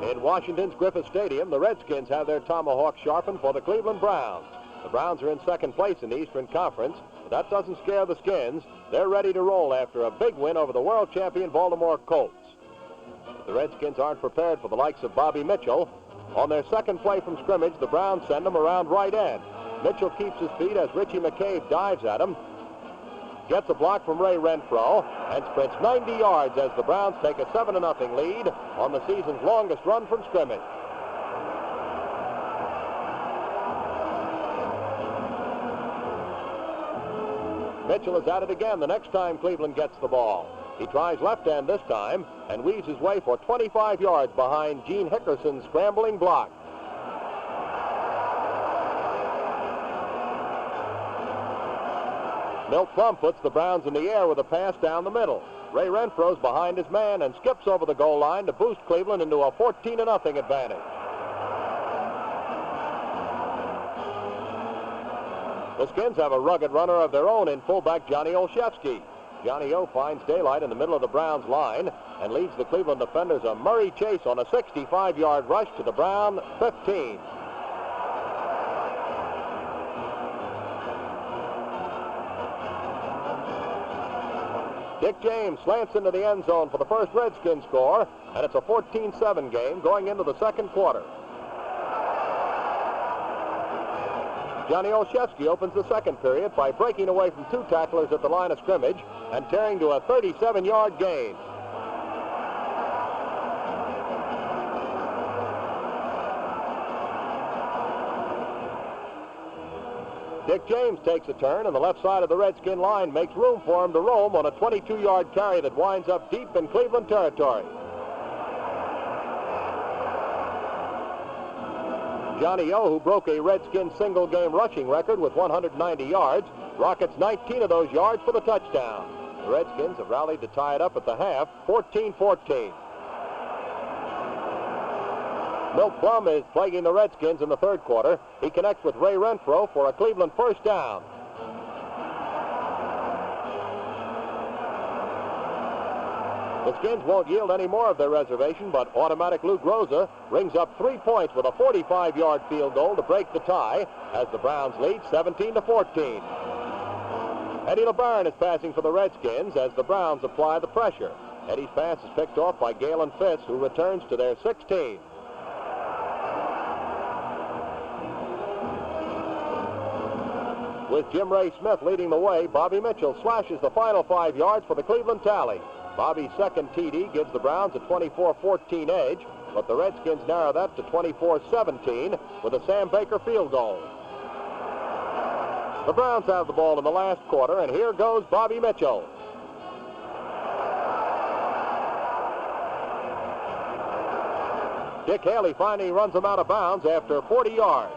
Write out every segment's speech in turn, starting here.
In Washington's Griffith Stadium, the Redskins have their tomahawk sharpened for the Cleveland Browns. The Browns are in second place in the Eastern Conference, but that doesn't scare the Skins. They're ready to roll after a big win over the world champion Baltimore Colts. But the Redskins aren't prepared for the likes of Bobby Mitchell. On their second play from scrimmage, the Browns send him around right end. Mitchell keeps his feet as Richie McCabe dives at him. Gets a block from Ray Renfro and sprints 90 yards as the Browns take a 7-0 lead on the season's longest run from scrimmage. Mitchell is at it again the next time Cleveland gets the ball. He tries left end this time and weaves his way for 25 yards behind Gene Hickerson's scrambling block. Milt Plum puts the Browns in the air with a pass down the middle. Ray Renfro's behind his man and skips over the goal line to boost Cleveland into a 14-0 advantage. The Skins have a rugged runner of their own in fullback Johnny Olszewski. Johnny O finds daylight in the middle of the Browns line and leads the Cleveland defenders a Murray chase on a 65-yard rush to the Brown 15. Dick James slants into the end zone for the first Redskins score, and it's a 14-7 game going into the second quarter. Johnny Olszewski opens the second period by breaking away from two tacklers at the line of scrimmage and tearing to a 37-yard gain. Dick James takes a turn, and the left side of the Redskin line makes room for him to roam on a 22-yard carry that winds up deep in Cleveland territory. Johnny O, who broke a Redskin single-game rushing record with 190 yards, rockets 19 of those yards for the touchdown. The Redskins have rallied to tie it up at the half, 14-14. Milt Plum is plaguing the Redskins in the third quarter. He connects with Ray Renfro for a Cleveland first down. The Skins won't yield any more of their reservation, but automatic Luke Rosa rings up 3 points with a 45-yard field goal to break the tie as the Browns lead 17-14. Eddie LeBaron is passing for the Redskins as the Browns apply the pressure. Eddie's pass is picked off by Galen Fitz, who returns to their 16. With Jim Ray Smith leading the way, Bobby Mitchell slashes the final 5 yards for the Cleveland tally. Bobby's second TD gives the Browns a 24-14 edge, but the Redskins narrow that to 24-17 with a Sam Baker field goal. The Browns have the ball in the last quarter, and here goes Bobby Mitchell. Dick Haley finally runs him out of bounds after 40 yards.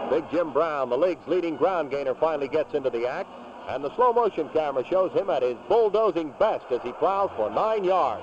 Big Jim Brown, the league's leading ground gainer, finally gets into the act, and the slow motion camera shows him at his bulldozing best as he plows for 9 yards.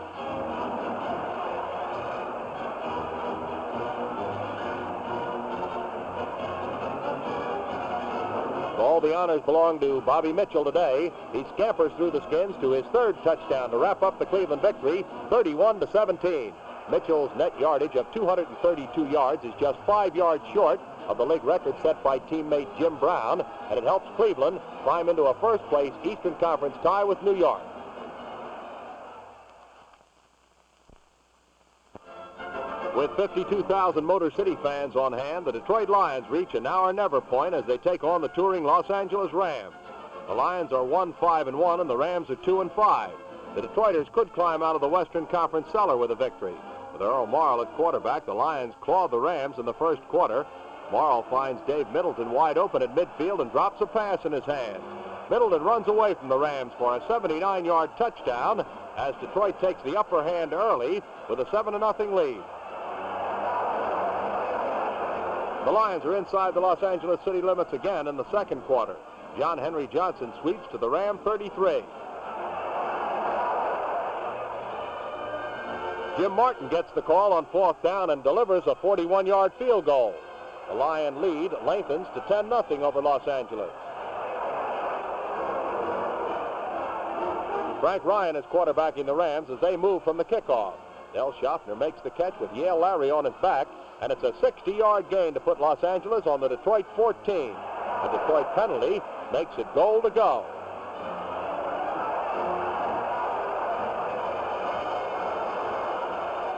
All the honors belong to Bobby Mitchell today. He scampers through the Skins to his third touchdown to wrap up the Cleveland victory, 31-17. Mitchell's net yardage of 232 yards is just 5 yards short of the league record set by teammate Jim Brown, and it helps Cleveland climb into a first-place Eastern Conference tie with New York. With 52,000 Motor City fans on hand, the Detroit Lions reach a now-or-never point as they take on the touring Los Angeles Rams. The Lions are 1-5-1, and the Rams are 2-5. The Detroiters could climb out of the Western Conference cellar with a victory. With Earl Morrall at quarterback, the Lions claw the Rams in the first quarter. Morrall finds Dave Middleton wide open at midfield and drops a pass in his hands. Middleton runs away from the Rams for a 79-yard touchdown as Detroit takes the upper hand early with a 7-0 lead. The Lions are inside the Los Angeles city limits again in the second quarter. John Henry Johnson sweeps to the Ram 33. Jim Martin gets the call on fourth down and delivers a 41-yard field goal. The Lion lead lengthens to 10-0 over Los Angeles. Frank Ryan is quarterbacking the Rams as they move from the kickoff. Del Schaffner makes the catch with Yale Larry on his back, and it's a 60-yard gain to put Los Angeles on the Detroit 14. A Detroit penalty makes it goal to go.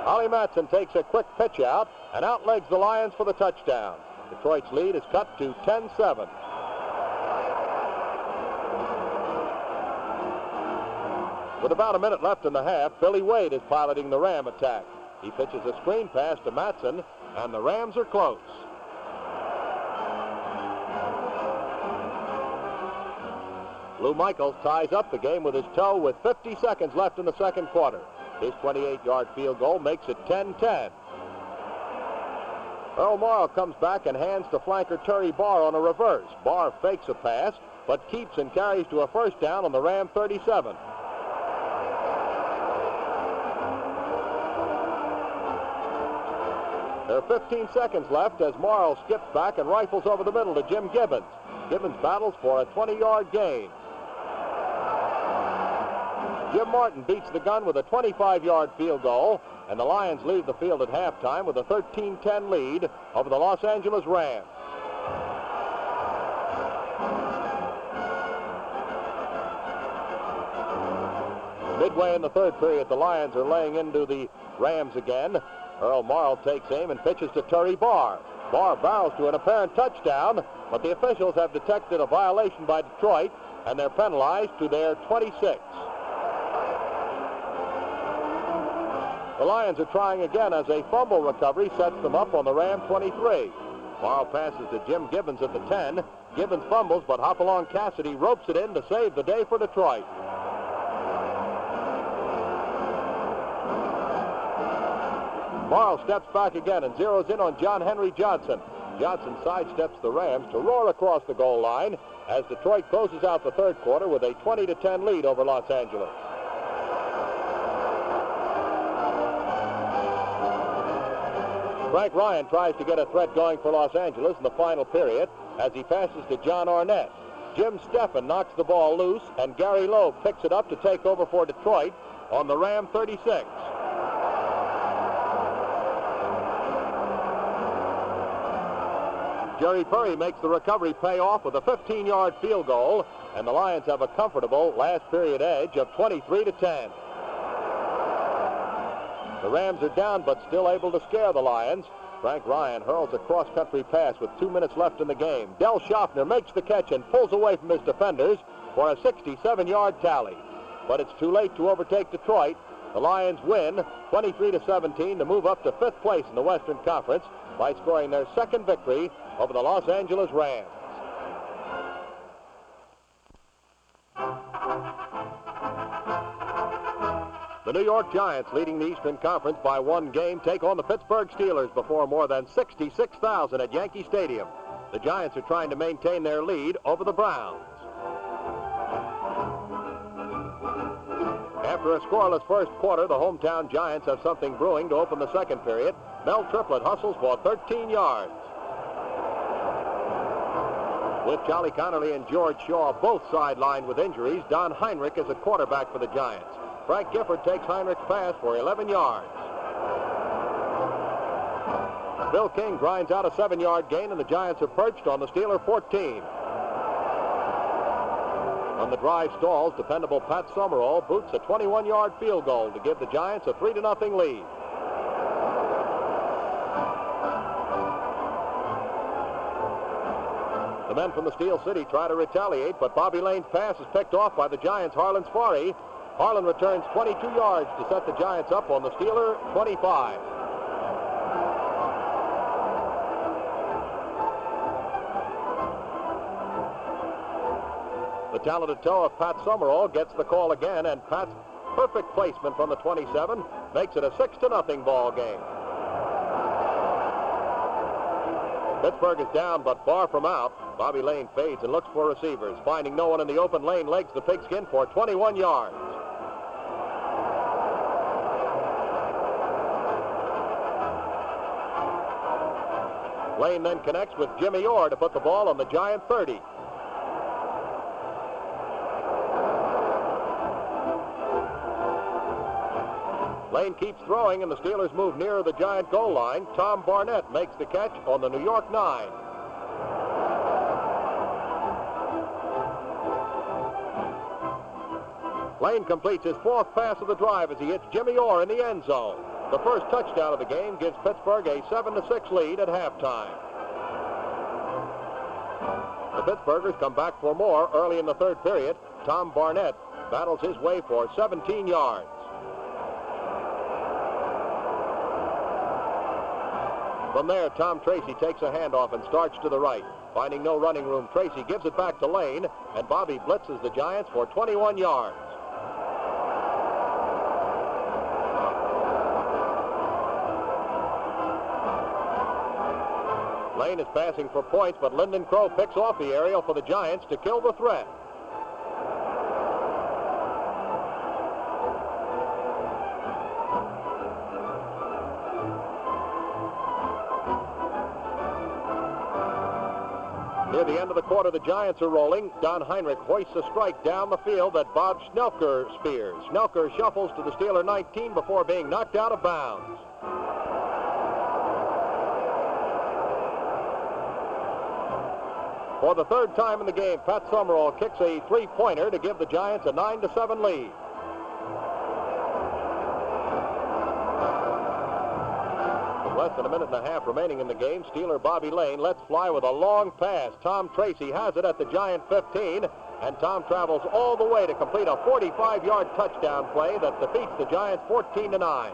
Ollie Matson takes a quick pitch out and outlegs the Lions for the touchdown. Detroit's lead is cut to 10-7. With about a minute left in the half, Billy Wade is piloting the Ram attack. He pitches a screen pass to Matson, and the Rams are close. Lou Michaels ties up the game with his toe with 50 seconds left in the second quarter. His 28-yard field goal makes it 10-10. Earl Morrow comes back and hands to flanker Terry Barr on a reverse. Barr fakes a pass, but keeps and carries to a first down on the Ram 37. There are 15 seconds left as Morrow skips back and rifles over the middle to Jim Gibbons. Gibbons battles for a 20-yard gain. Jim Martin beats the gun with a 25-yard field goal, and the Lions leave the field at halftime with a 13-10 lead over the Los Angeles Rams. Midway in the third period, the Lions are laying into the Rams again. Earl Morrow takes aim and pitches to Terry Barr. Barr barrels to an apparent touchdown, but the officials have detected a violation by Detroit, and they're penalized to their 26. The Lions are trying again as a fumble recovery sets them up on the Ram 23. Morrow passes to Jim Gibbons at the 10. Gibbons fumbles, but Hopalong Cassidy ropes it in to save the day for Detroit. Morrow steps back again and zeroes in on John Henry Johnson. Johnson sidesteps the Rams to roar across the goal line as Detroit closes out the third quarter with a 20-10 lead over Los Angeles. Frank Ryan tries to get a threat going for Los Angeles in the final period as he passes to John Arnett. Jim Steffen knocks the ball loose, and Gary Lowe picks it up to take over for Detroit on the Ram 36. Jerry Perry makes the recovery pay off with a 15-yard field goal, and the Lions have a comfortable last period edge of 23-10. The Rams are down but still able to scare the Lions. Frank Ryan hurls a cross-country pass with 2 minutes left in the game. Del Schaffner makes the catch and pulls away from his defenders for a 67-yard tally. But it's too late to overtake Detroit. The Lions win 23-17 to move up to 5th place in the Western Conference by scoring their second victory over the Los Angeles Rams. The New York Giants, leading the Eastern Conference by 1 game, take on the Pittsburgh Steelers before more than 66,000 at Yankee Stadium. The Giants are trying to maintain their lead over the Browns. After a scoreless first quarter, the hometown Giants have something brewing to open the second period. Mel Triplett hustles for 13 yards. With Charlie Connerly and George Shaw both sidelined with injuries, Don Heinrich is a quarterback for the Giants. Frank Gifford takes Heinrich's pass for 11 yards. Bill King grinds out a 7-yard gain, and the Giants are perched on the Steeler 14. On the drive stalls, dependable Pat Summerall boots a 21-yard field goal to give the Giants a 3-0 lead. The men from the Steel City try to retaliate, but Bobby Lane's pass is picked off by the Giants' Harlan Sparty. Harlan returns 22 yards to set the Giants up on the Steeler 25. The talented toe of Pat Summerall gets the call again, and Pat's perfect placement from the 27 makes it a 6-0 ball game. Pittsburgh is down but far from out. Bobby Lane fades and looks for receivers. Finding no one in the open lane, legs the pigskin for 21 yards. Lane then connects with Jimmy Orr to put the ball on the Giant 30. Lane keeps throwing, and the Steelers move nearer the Giant goal line. Tom Barnett makes the catch on the New York 9. Lane completes his 4th pass of the drive as he hits Jimmy Orr in the end zone. The first touchdown of the game gives Pittsburgh a 7-6 lead at halftime. The Pittsburghers come back for more early in the 3rd period. Tom Barnett battles his way for 17 yards. From there, Tom Tracy takes a handoff and starts to the right. Finding no running room, Tracy gives it back to Lane, and Bobby blitzes the Giants for 21 yards. Lane is passing for points, but Lyndon Crow picks off the aerial for the Giants to kill the threat. Near the end of the quarter, the Giants are rolling. Don Heinrich hoists a strike down the field that Bob Schnelker spears. Schnelker shuffles to the Steeler 19 before being knocked out of bounds. For the 3rd time in the game, Pat Summerall kicks a 3-pointer to give the Giants a 9-7 lead. With less than a minute and a half remaining in the game, Steeler Bobby Lane lets fly with a long pass. Tom Tracy has it at the Giant 15, and Tom travels all the way to complete a 45-yard touchdown play that defeats the Giants 14-9.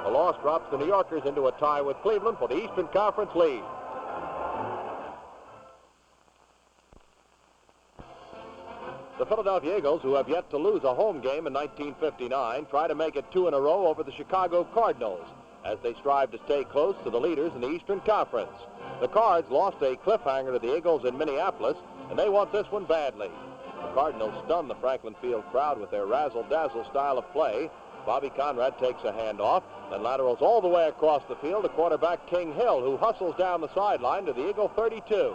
The loss drops the New Yorkers into a tie with Cleveland for the Eastern Conference lead. The Philadelphia Eagles, who have yet to lose a home game in 1959, try to make it 2 in a row over the Chicago Cardinals as they strive to stay close to the leaders in the Eastern Conference. The Cards lost a cliffhanger to the Eagles in Minneapolis, and they want this one badly. The Cardinals stun the Franklin Field crowd with their razzle-dazzle style of play. Bobby Conrad takes a handoff, then laterals all the way across the field to quarterback King Hill, who hustles down the sideline to the Eagle 32.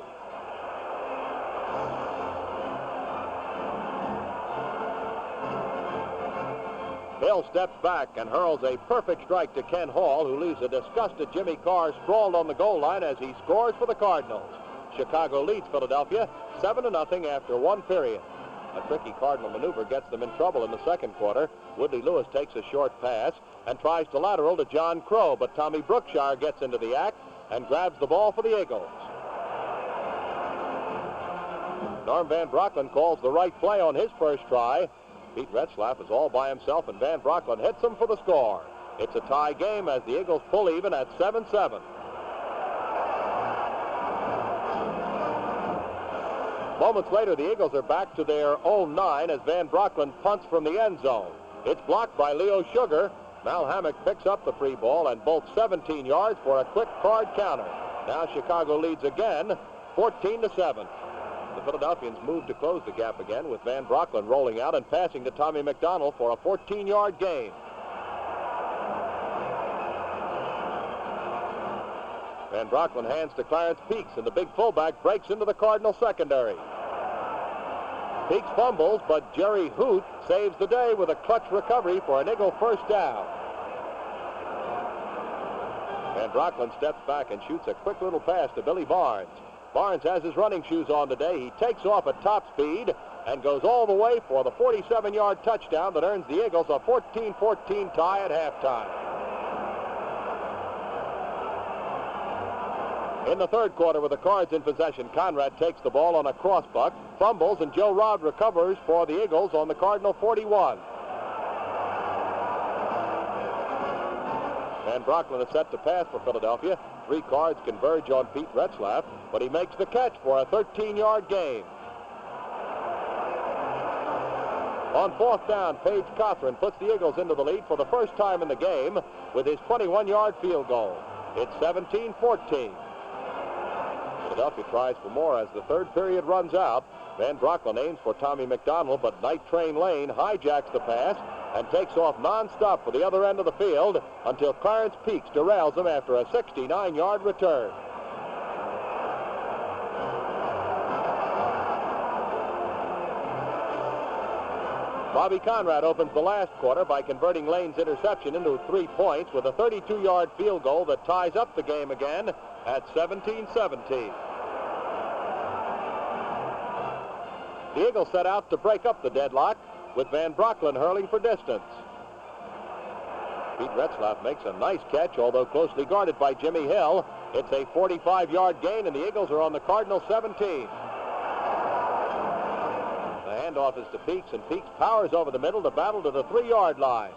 Hill steps back and hurls a perfect strike to Ken Hall, who leaves a disgusted Jimmy Carr sprawled on the goal line as he scores for the Cardinals. Chicago leads Philadelphia 7-0 after 1 period. A tricky Cardinal maneuver gets them in trouble in the 2nd quarter. Woodley Lewis takes a short pass and tries to lateral to John Crow, but Tommy Brookshire gets into the act and grabs the ball for the Eagles. Norm Van Brocklin calls the right play on his first try. Pete Retzlaff is all by himself, and Van Brocklin hits him for the score. It's a tie game as the Eagles pull even at 7-7. Moments later, the Eagles are back to their own 9 as Van Brocklin punts from the end zone. It's blocked by Leo Sugar. Mal Hammock picks up the free ball and bolts 17 yards for a quick card counter. Now Chicago leads again, 14-7. The Philadelphians move to close the gap again with Van Brocklin rolling out and passing to Tommy McDonald for a 14-yard gain. Van Brocklin hands to Clarence Peaks, and the big fullback breaks into the Cardinal secondary. Peaks fumbles, but Jerry Hoot saves the day with a clutch recovery for an Eagle first down. Van Brocklin steps back and shoots a quick little pass to Billy Barnes. Barnes has his running shoes on today. He takes off at top speed and goes all the way for the 47-yard touchdown that earns the Eagles a 14-14 tie at halftime. In the 3rd quarter, with the Cards in possession, Conrad takes the ball on a crossbuck, fumbles, and Joe Robb recovers for the Eagles on the Cardinal 41. Van Brocklin is set to pass for Philadelphia. 3 Cards converge on Pete Retzlaff, but he makes the catch for a 13-yard gain. On 4th down, Paige Cothran puts the Eagles into the lead for the first time in the game with his 21-yard field goal. It's 17-14. Philadelphia tries for more as the 3rd period runs out. Van Brocklin aims for Tommy McDonald, but Night Train Lane hijacks the pass and takes off nonstop for the other end of the field until Clarence Peaks derails him after a 69-yard return. Bobby Conrad opens the last quarter by converting Lane's interception into 3 points with a 32-yard field goal that ties up the game again at 17-17. The Eagles set out to break up the deadlock with Van Brocklin hurling for distance. Pete Retzlaff makes a nice catch, although closely guarded by Jimmy Hill. It's a 45-yard gain, and the Eagles are on the Cardinals 17. The handoff is to Peaks, and Peaks powers over the middle to battle to the 3-yard line.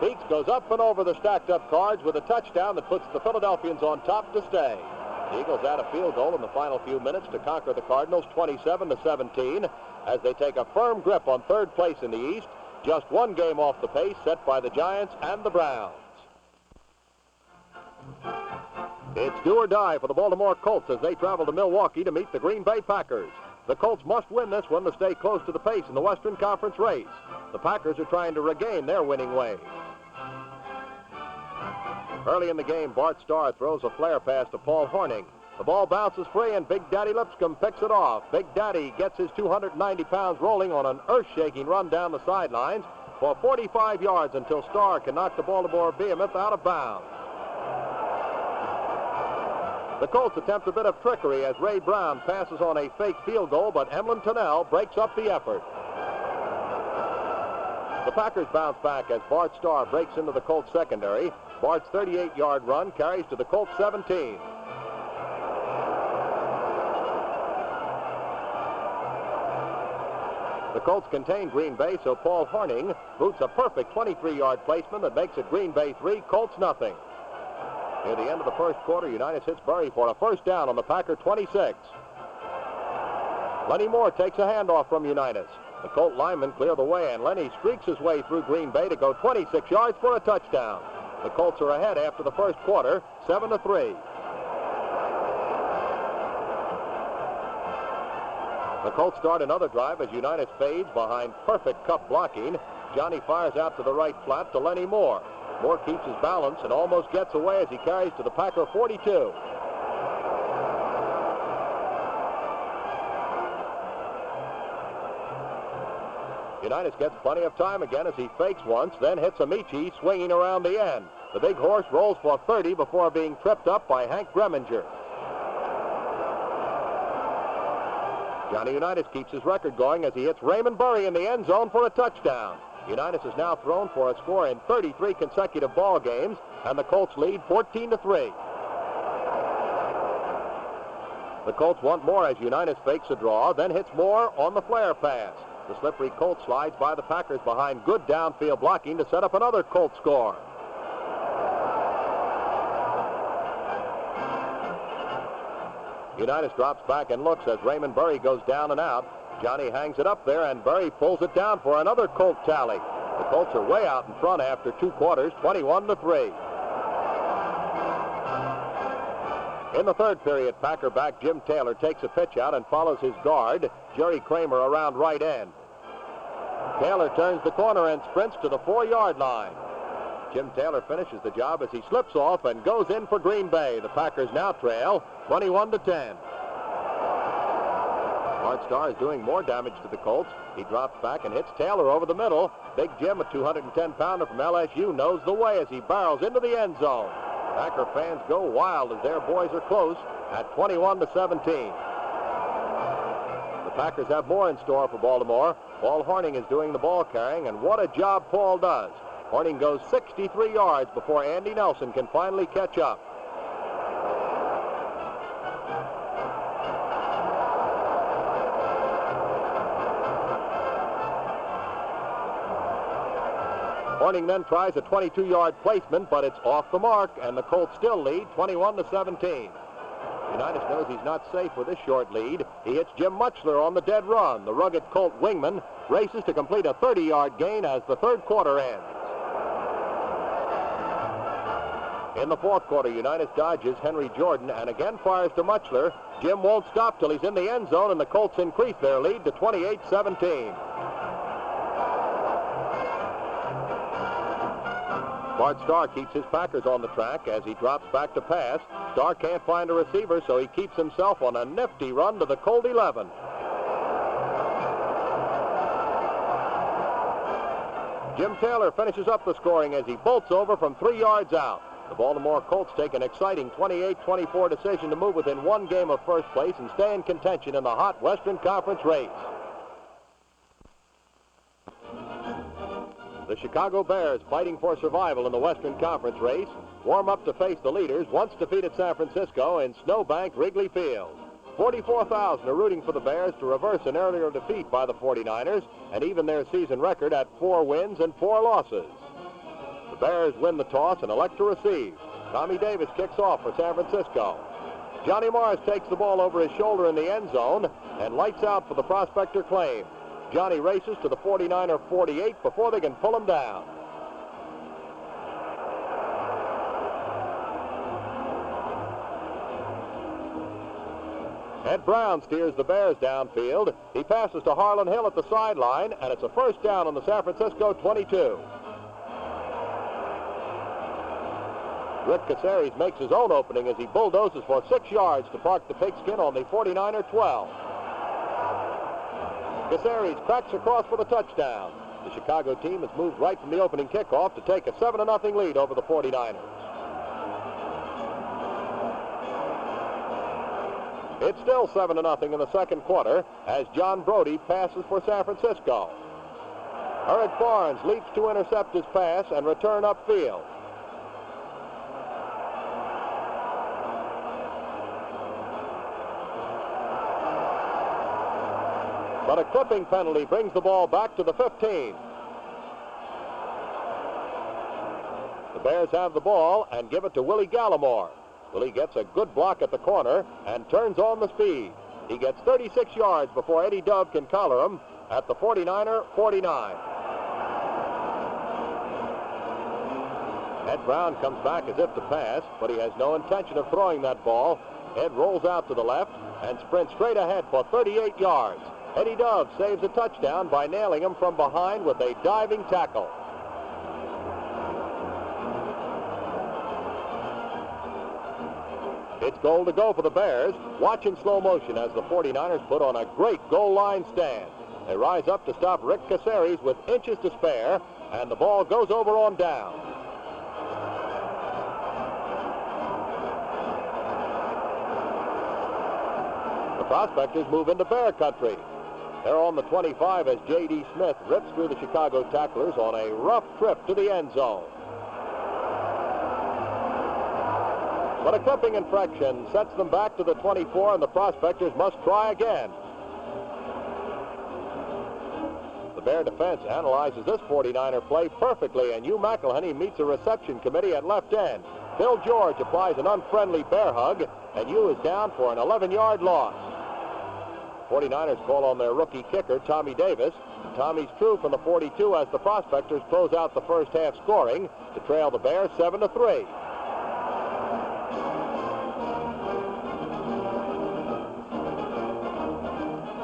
Peaks goes up and over the stacked-up Cards with a touchdown that puts the Philadelphians on top to stay. The Eagles add a field goal in the final few minutes to conquer the Cardinals 27-17 as they take a firm grip on third place in the East, just one game off the pace set by the Giants and the Browns. It's do or die for the Baltimore Colts as they travel to Milwaukee to meet the Green Bay Packers. The Colts must win this one to stay close to the pace in the Western Conference race. The Packers are trying to regain their winning ways. Early in the game, Bart Starr throws a flare pass to Paul Hornung. The ball bounces free, and Big Daddy Lipscomb picks it off. Big Daddy gets his 290 pounds rolling on an earth-shaking run down the sidelines for 45 yards until Starr can knock the Baltimore Behemoth out of bounds. The Colts attempt a bit of trickery as Ray Brown passes on a fake field goal, but Emlyn Tunnell breaks up the effort. The Packers bounce back as Bart Starr breaks into the Colts secondary. Bart's 38-yard run carries to the Colts 17. The Colts contain Green Bay, so Paul Hornung boots a perfect 23-yard placement that makes it Green Bay 3, Colts nothing. Near the end of the first quarter, Unitas hits Burry for a first down on the Packer 26. Lenny Moore takes a handoff from Unitas. The Colt linemen clear the way, and Lenny streaks his way through Green Bay to go 26 yards for a touchdown. The Colts are ahead after the first quarter, 7-3. The Colts start another drive as Unitas fades behind perfect cup blocking. Johnny fires out to the right flat to Lenny Moore. Moore keeps his balance and almost gets away as he carries to the Packer 42. Unitas gets plenty of time again as he fakes once, then hits Amici swinging around the end. The big horse rolls for 30 before being tripped up by Hank Greminger. Johnny Unitas keeps his record going as he hits Raymond Burry in the end zone for a touchdown. Unitas has now thrown for a score in 33 consecutive ball games, and the Colts lead 14-3. The Colts want more as Unitas fakes a draw, then hits Moore on the flare pass. The slippery Colts slides by the Packers behind good downfield blocking to set up another Colts score. Unitas drops back and looks as Raymond Burry goes down and out. Johnny hangs it up there, and Burry pulls it down for another Colt tally. The Colts are way out in front after 2 quarters, 21-3. In the third period, Packer back Jim Taylor takes a pitch out and follows his guard, Jerry Kramer, around right end. Taylor turns the corner and sprints to the 4-yard line. Jim Taylor finishes the job as he slips off and goes in for Green Bay. The Packers now trail 21-10. Bart Starr is doing more damage to the Colts. He drops back and hits Taylor over the middle. Big Jim, a 210-pounder from LSU, knows the way as he barrels into the end zone. Packer fans go wild as their boys are close at 21-17. The Packers have more in store for Baltimore. Paul Hornung is doing the ball carrying, and what a job Paul does. Hornung goes 63 yards before Andy Nelson can finally catch up. Hornung then tries a 22-yard placement, but it's off the mark, and the Colts still lead 21-17. Unitas knows he's not safe with this short lead. He hits Jim Mutchler on the dead run. The rugged Colt wingman races to complete a 30-yard gain as the third quarter ends. In the fourth quarter, Unitas dodges Henry Jordan and again fires to Mutchler. Jim won't stop till he's in the end zone, and the Colts increase their lead to 28-17. Bart Starr keeps his Packers on the track as he drops back to pass. Starr can't find a receiver, so he keeps himself on a nifty run to the Colt 11. Jim Taylor finishes up the scoring as he bolts over from 3 yards out. The Baltimore Colts take an exciting 28-24 decision to move within 1 game of first place and stay in contention in the hot Western Conference race. The Chicago Bears, fighting for survival in the Western Conference race, warm up to face the leaders, once defeated San Francisco in Snowbank Wrigley Field. 44,000 are rooting for the Bears to reverse an earlier defeat by the 49ers and even their season record at 4 wins and 4 losses. The Bears win the toss and elect to receive. Tommy Davis kicks off for San Francisco. Johnny Morris takes the ball over his shoulder in the end zone and lights out for the Prospector claim. Johnny races to the 49er 48 before they can pull him down. Ed Brown steers the Bears downfield. He passes to Harlan Hill at the sideline, and it's a first down on the San Francisco 22. Rick Caceres makes his own opening as he bulldozes for 6 yards to park the pigskin on the 49er 12. Caceres cracks across for the touchdown. The Chicago team has moved right from the opening kickoff to take a 7-0 lead over the 49ers. It's still 7-0 in the second quarter as John Brody passes for San Francisco. Eric Barnes leaps to intercept his pass and return upfield. But a clipping penalty brings the ball back to the 15. The Bears have the ball and give it to Willie Gallimore. Willie gets a good block at the corner and turns on the speed. He gets 36 yards before Eddie Dove can collar him at the 49er 49. Ed Brown comes back as if to pass, but he has no intention of throwing that ball. Ed rolls out to the left and sprints straight ahead for 38 yards. Eddie Dove saves a touchdown by nailing him from behind with a diving tackle. It's goal to go for the Bears. Watch in slow motion as the 49ers put on a great goal line stand. They rise up to stop Rick Caceres with inches to spare, and the ball goes over on down. The Prospectors move into Bear country. They're on the 25 as J.D. Smith rips through the Chicago tacklers on a rough trip to the end zone. But a clipping infraction sets them back to the 24, and the Prospectors must try again. The Bear defense analyzes this 49er play perfectly, and Hugh McElhenney meets a reception committee at left end. Bill George applies an unfriendly bear hug, and Hugh is down for an 11-yard loss. 49ers call on their rookie kicker, Tommy Davis. Tommy's true from the 42 as the Prospectors close out the first half scoring to trail the Bears 7-3.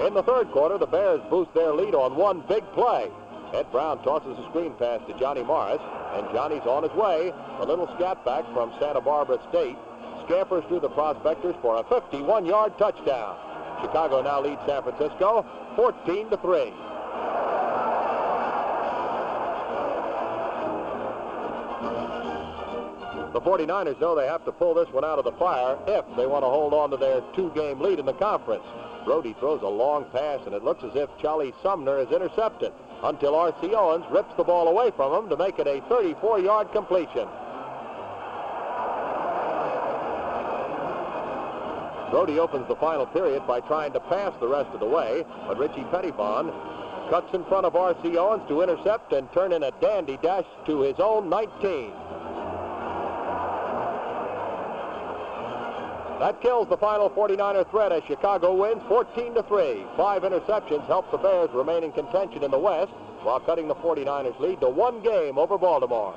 In the third quarter, the Bears boost their lead on one big play. Ed Brown tosses a screen pass to Johnny Morris, and Johnny's on his way. The little scatback from Santa Barbara State scampers through the Prospectors for a 51-yard touchdown. Chicago now leads San Francisco 14-3. The 49ers know they have to pull this one out of the fire if they want to hold on to their 2-game lead in the conference. Brody throws a long pass, and it looks as if Charlie Sumner is intercepted until R.C. Owens rips the ball away from him to make it a 34-yard completion. Brody opens the final period by trying to pass the rest of the way, but Richie Pettibon cuts in front of R.C. Owens to intercept and turn in a dandy dash to his own 19. That kills the final 49er threat as Chicago wins 14-3. 5 interceptions help the Bears remain in contention in the West while cutting the 49ers lead to 1 game over Baltimore.